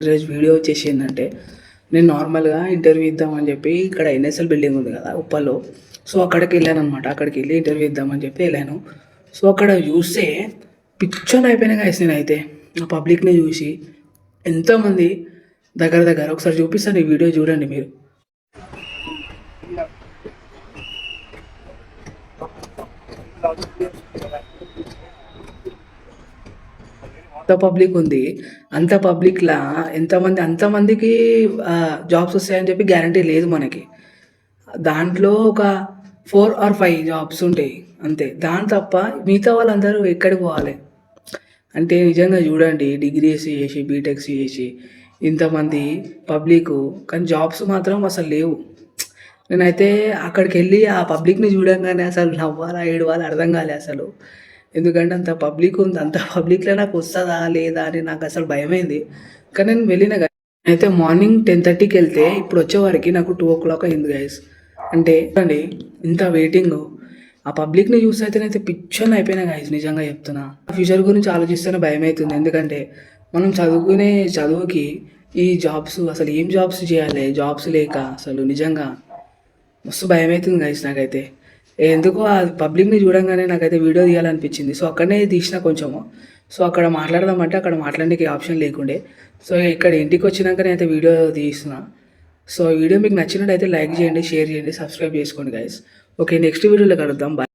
ఈరోజు వీడియో వచ్చేసి ఏంటంటే నేను నార్మల్గా ఇంటర్వ్యూ ఇద్దామని చెప్పి ఇక్కడ ఎన్ఎస్ఎల్ బిల్డింగ్ ఉంది కదా ఉప్పల్లో. సో అక్కడికి వెళ్ళాను అనమాట. అక్కడికి వెళ్ళి ఇంటర్వ్యూ ఇద్దామని చెప్పి వెళ్ళాను. సో అక్కడ చూస్తే పిచ్చర్ అయిపోయినా గాయస్. నేనైతే ఆ పబ్లిక్ని చూసి ఎంతోమంది దగ్గర దగ్గర ఒకసారి చూపిస్తాను, ఈ వీడియో చూడండి మీరు. అంత పబ్లిక్ ఉంది. అంత పబ్లిక్‌లా అంతమందికి జాబ్స్ వస్తాయని చెప్పి గ్యారంటీ లేదు మనకి. దాంట్లో ఒక 4 ఆర్ 5 జాబ్స్ ఉంటాయి అంతే. దాని తప్ప మిగతా వాళ్ళందరూ ఎక్కడికి పోవాలి? అంటే నిజంగా చూడండి, డిగ్రీస్ చేసి, బీటెక్స్ చేసి ఇంతమంది పబ్లికు, కానీ జాబ్స్ మాత్రం అసలు లేవు. నేనైతే అక్కడికెళ్ళి ఆ పబ్లిక్‌ని చూడంగానే అసలు నవ్వాలా? ఏడవాలా? అర్థం కాలే అసలు. ఎందుకంటే అంత పబ్లిక్ ఉంది. అంత పబ్లిక్‌లో నాకు వస్తదా? లేదా? అని నాకు అసలు భయమైంది. కానీ నేను వెళ్ళిన అయితే మార్నింగ్ 10:30కి వెళ్తే ఇప్పుడు వచ్చేవరకి నాకు 2:00 అయింది గైస్. అంటే అండి ఇంత వెయిటింగు. ఆ పబ్లిక్‌ని చూస్తే అయితే పిచ్చోని అయిపోయినా గైస్, నిజంగా చెప్తున్నా. ఫ్యూచర్ గురించి ఆలోచిస్తేనే భయమైతుంది. ఎందుకంటే మనం చదువుకునే చదువుకి ఈ జాబ్స్ అసలు ఏం జాబ్స్ చేయాలి? జాబ్స్ లేక అసలు నిజంగా మస్తు భయమవుతుంది గైస్ నాకైతే. ఎందుకో ఆ పబ్లిక్‌ని చూడంగానే నాకైతే వీడియో తీయాలనిపించింది. సో అక్కడనే తీసిన కొంచెము. సో అక్కడ మాట్లాడదామంటే అక్కడ మాట్లాడడానికి ఆప్షన్ లేకుండే. సో ఇక్కడ ఇంటికి వచ్చినాక నేనైతే వీడియో తీస్తున్నా. సో ఈ వీడియో మీకు నచ్చినట్టయితే లైక్ చేయండి, షేర్ చేయండి, సబ్స్క్రైబ్ చేసుకోండి గైస్. ఓకే, నెక్స్ట్ వీడియోలో కలుద్దాం. బాయ్.